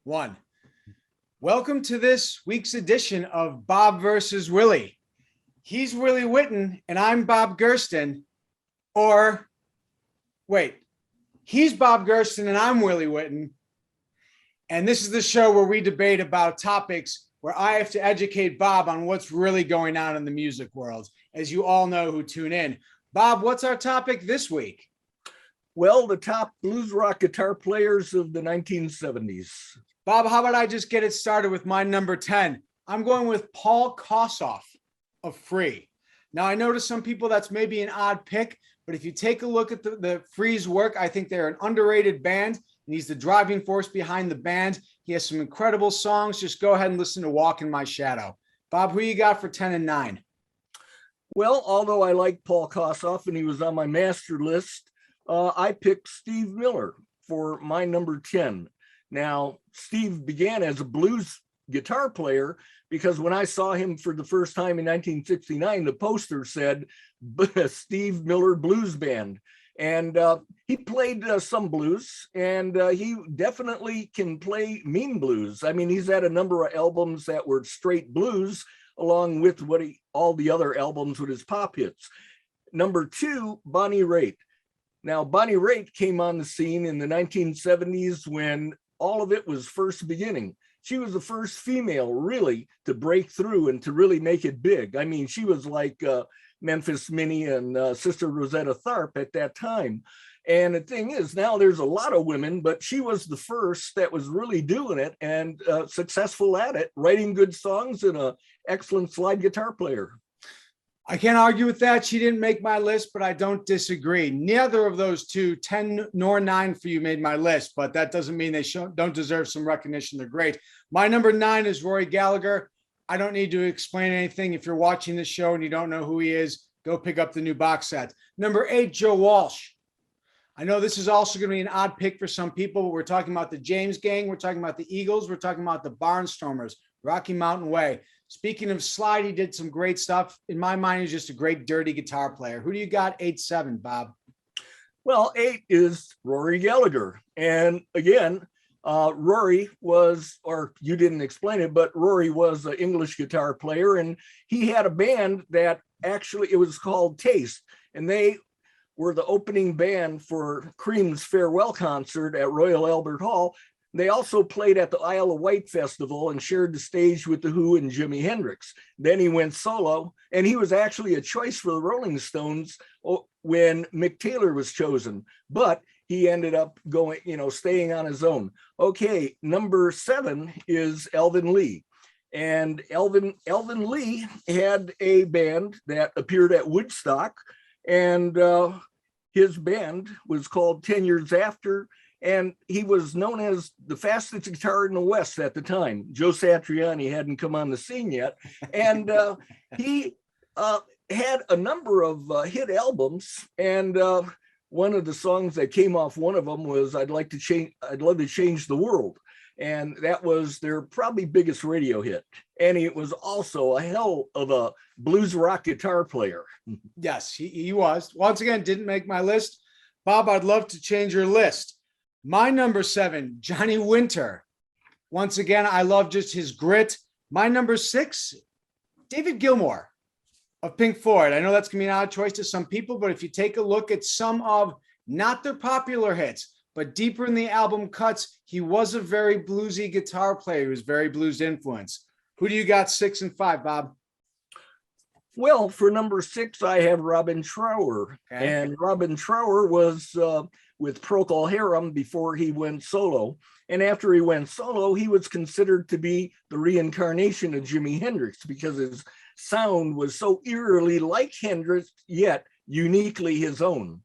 One. Welcome to this week's edition of Bob versus Willie. He's Willie Witten and I'm Bob Gersten. Or wait, he's Bob Gersten and I'm Willie Witten. And this is the show where we debate about topics where I have to educate Bob on what's really going on in the music world, as you all know who tune in. Bob, what's our topic this week? Well, the top blues rock guitar players of the 1970s. Bob, how about I just get it started with my number 10? I'm going with Paul Kossoff of Free. Now, I know to some people that's maybe an odd pick, but if you take a look at the Free's work, I think they're an underrated band, and he's the driving force behind the band. He has some incredible songs. Just go ahead and listen to Walk in My Shadow. Bob, who you got for 10 and 9? Well, although I like Paul Kossoff and he was on my master list, I picked Steve Miller for my number 10. Now, Steve began as a blues guitar player because when I saw him for the first time in 1969, the poster said Steve Miller Blues Band. And he played some blues, and he definitely can play mean blues. I mean, he's had a number of albums that were straight blues, along with all the other albums with his pop hits. Number 2, Bonnie Raitt. Now, Bonnie Raitt came on the scene in the 1970s when all of it was first beginning. She was the first female really to break through and to really make it big. I mean, she was like Memphis Minnie and Sister Rosetta Tharpe at that time. And the thing is, now there's a lot of women, but she was the first that was really doing it and successful at it, writing good songs and an excellent slide guitar player. I can't argue with that. She didn't make my list, but I don't disagree. Neither of those two, 10 nor 9 for you, made my list, but that doesn't mean they don't deserve some recognition. They're great. My number 9 is Rory Gallagher. I don't need to explain anything. If you're watching the show and you don't know who he is, go pick up the new box set. Number 8, Joe Walsh. I know this is also going to be an odd pick for some people, but we're talking about the James Gang. We're talking about the Eagles. We're talking about the Barnstormers, Rocky Mountain Way. Speaking of slide, he did some great stuff. In my mind, he's just a great dirty guitar player. Who do you got 8-7, Bob? Well, 8 is Rory Gallagher. And again, Rory was, or you didn't explain it, but Rory was an English guitar player, and he had a band that actually, it was called Taste, and they were the opening band for Cream's farewell concert at Royal Albert Hall. They also played at the Isle of Wight Festival and shared the stage with The Who and Jimi Hendrix. Then he went solo, and he was actually a choice for the Rolling Stones when Mick Taylor was chosen, but he ended up going, staying on his own. Okay, number 7 is Alvin Lee. And Alvin Lee had a band that appeared at Woodstock, and his band was called 10 Years After, and he was known as the fastest guitar in the West at the time. Joe Satriani hadn't come on the scene yet. And he had a number of hit albums. And one of the songs that came off one of them was I'd Love to Change the World. And that was their probably biggest radio hit. And it was also a hell of a blues rock guitar player. Yes, he was. Once again, didn't make my list. Bob, I'd love to change your list. My number 7, Johnny Winter. Once again, I love just his grit. My number 6, David Gilmour of Pink Floyd. I know that's going to be an odd choice to some people, but if you take a look at some of not their popular hits, but deeper in the album cuts, he was a very bluesy guitar player. He was very blues influenced. Who do you got 6 and 5, Bob? Well, for number 6, I have Robin Trower. Okay. And Robin Trower was with Procol Harum before he went solo. And after he went solo, he was considered to be the reincarnation of Jimi Hendrix because his sound was so eerily like Hendrix, yet uniquely his own.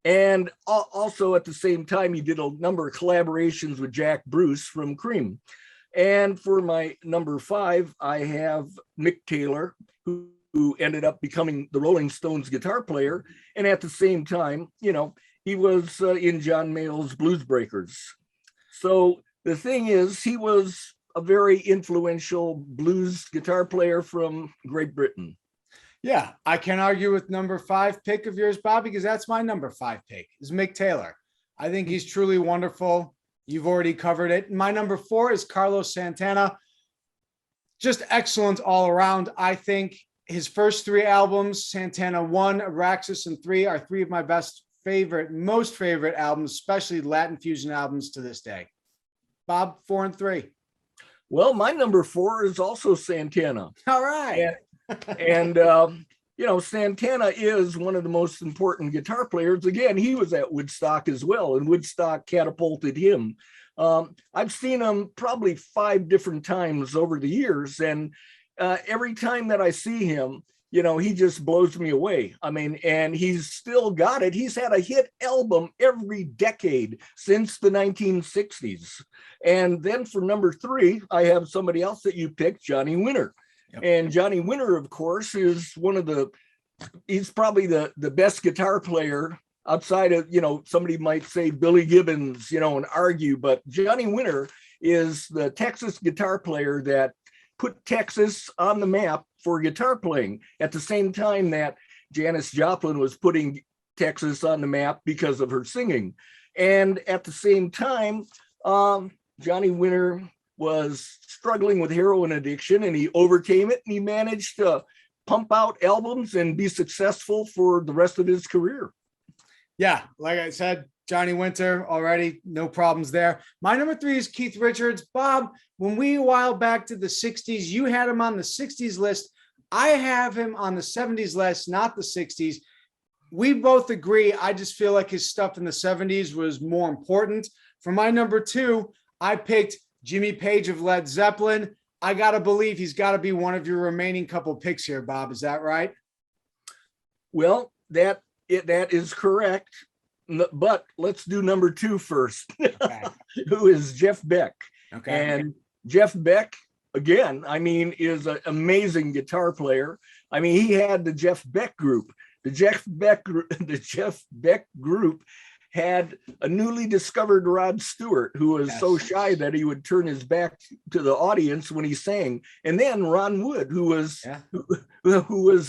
And also at the same time, he did a number of collaborations with Jack Bruce from Cream. And for my number 5, I have Mick Taylor, who ended up becoming the Rolling Stones guitar player. And at the same time, he was in John Mayall's Blues Breakers. So the thing is, he was a very influential blues guitar player from Great Britain. Yeah, I can't argue with number 5 pick of yours, Bob, because that's my number 5 pick is Mick Taylor. I think he's truly wonderful. You've already covered it. My number 4 is Carlos Santana. Just excellent all around. I think his first 3 albums, Santana 1, Abraxas, and 3, are 3 of my most favorite albums, especially Latin fusion albums to this day. Bob, 4 and 3. Well, my number 4 is also Santana. All right. And Santana is one of the most important guitar players. Again, he was at Woodstock as well, and Woodstock catapulted him. I've seen him probably 5 different times over the years, and every time that I see him, he just blows me away. I mean, and he's still got it. He's had a hit album every decade since the 1960s. And then for number 3, I have somebody else that you picked, Johnny Winter. Yep. And Johnny Winter, of course, is he's probably the best guitar player outside of, somebody might say Billy Gibbons, and argue, but Johnny Winter is the Texas guitar player that put Texas on the map for guitar playing at the same time that Janis Joplin was putting Texas on the map because of her singing. And at the same time, Johnny Winter was struggling with heroin addiction, and he overcame it, and he managed to pump out albums and be successful for the rest of his career. Yeah, like I said, Johnny Winter already, no problems there. My number 3 is Keith Richards. Bob, when we a while back to the 60s, you had him on the 60s list. I have him on the 70s list, not the 60s. We both agree. I just feel like his stuff in the 70s was more important. For my number 2, I picked Jimmy Page of Led Zeppelin. I got to believe he's got to be one of your remaining couple picks here, Bob. Is that right? Well, that is correct. But let's do number 2 first, okay. Who is Jeff Beck. Okay. And Jeff Beck, again, is an amazing guitar player. He had the Jeff Beck group. The Jeff Beck group had a newly discovered Rod Stewart, who was so shy that he would turn his back to the audience when he sang. And then Ron Wood, who was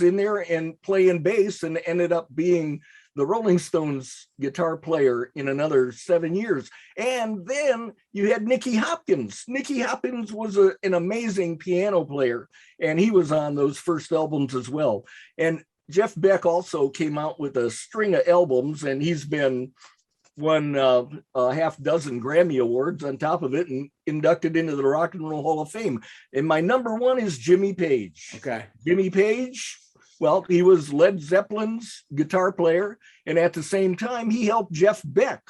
in there and playing bass and ended up being the Rolling Stones guitar player in another 7 years. And then you had Nicky Hopkins. Nicky Hopkins was an amazing piano player, and he was on those first albums as well. And Jeff Beck also came out with a string of albums, and he's won a half dozen Grammy Awards on top of it, and inducted into the Rock and Roll Hall of Fame. And my number 1 is Jimmy Page. Okay. Jimmy Page, well, he was Led Zeppelin's guitar player, and at the same time, he helped Jeff Beck.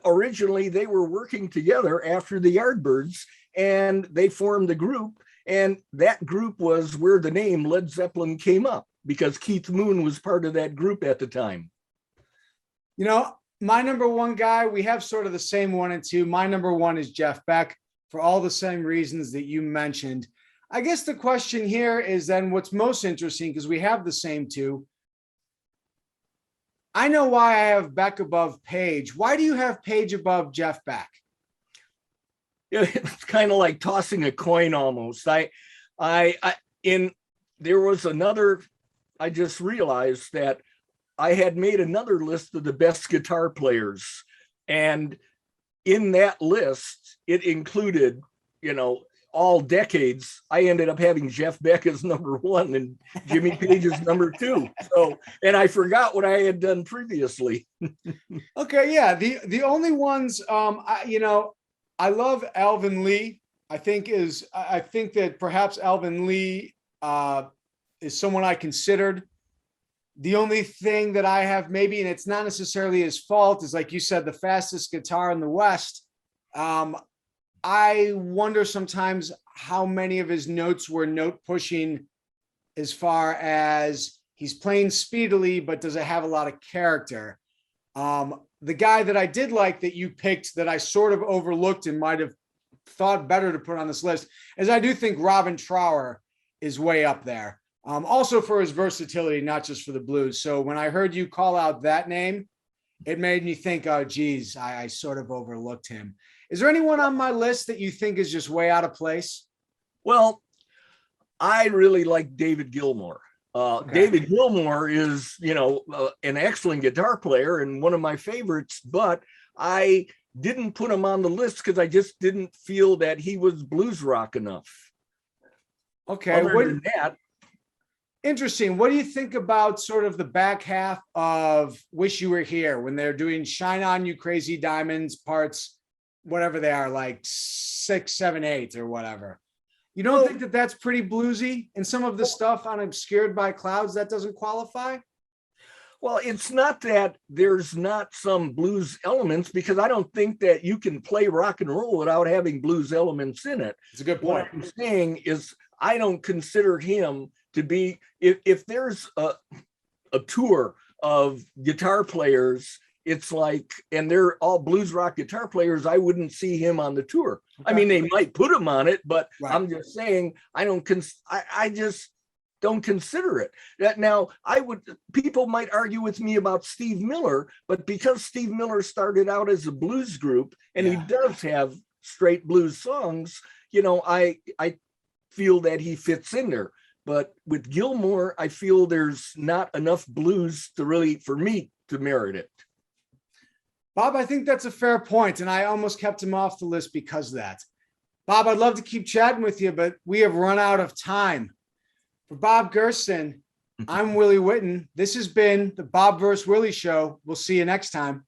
Originally, they were working together after the Yardbirds, and they formed a group, and that group was where the name Led Zeppelin came up, because Keith Moon was part of that group at the time. My number 1 guy, we have sort of the same 1 and 2. My number 1 is Jeff Beck for all the same reasons that you mentioned. I guess the question here is then what's most interesting, because we have the same 2. I know why I have Beck above Page. Why do you have Page above Jeff Beck? It's kind of like tossing a coin almost. There was another, I just realized that I had made another list of the best guitar players. And in that list, it included, all decades. I ended up having Jeff Beck as number 1 and Jimmy Page as number 2. So, and I forgot what I had done previously. Okay. Yeah. The only ones, I love Alvin Lee. I think that perhaps Alvin Lee is someone I considered. The only thing that I have maybe, and it's not necessarily his fault, is like you said, the fastest guitar in the West. I wonder sometimes how many of his notes were note pushing, as far as he's playing speedily, but does it have a lot of character? The guy that I did like that you picked that I sort of overlooked and might have thought better to put on this list is I do think Robin Trower is way up there. Also for his versatility, not just for the blues. So when I heard you call out that name, it made me think, oh, geez, I sort of overlooked him. Is there anyone on my list that you think is just way out of place? Well, I really like David Gilmour. Okay. David Gilmour is, an excellent guitar player and one of my favorites, but I didn't put him on the list because I just didn't feel that he was blues rock enough. Okay. Other than that, Interesting. What do you think about sort of the back half of Wish You Were Here when they're doing Shine On You Crazy Diamonds parts, whatever they are, like 6, 7, 8 or whatever? You don't think that that's pretty bluesy? And some of the stuff on Obscured by Clouds, that doesn't qualify? well, it's not that there's not some blues elements, because I don't think that you can play rock and roll without having blues elements in it. It's a good What point. I'm saying is I don't consider him to be, if there's a tour of guitar players, it's like, and they're all blues rock guitar players, I wouldn't see him on the tour. I mean, they might put him on it, but Right. I'm just saying, I just don't consider it. That now people might argue with me about Steve Miller, but because Steve Miller started out as a blues group and he does have straight blues songs, I feel that he fits in there. But with Gilmore, I feel there's not enough blues to really, for me, to merit it. Bob, I think that's a fair point, and I almost kept him off the list because of that. Bob, I'd love to keep chatting with you, but we have run out of time. For Bob Gersten, I'm Willie Witten. This has been the Bob vs. Willie Show. We'll see you next time.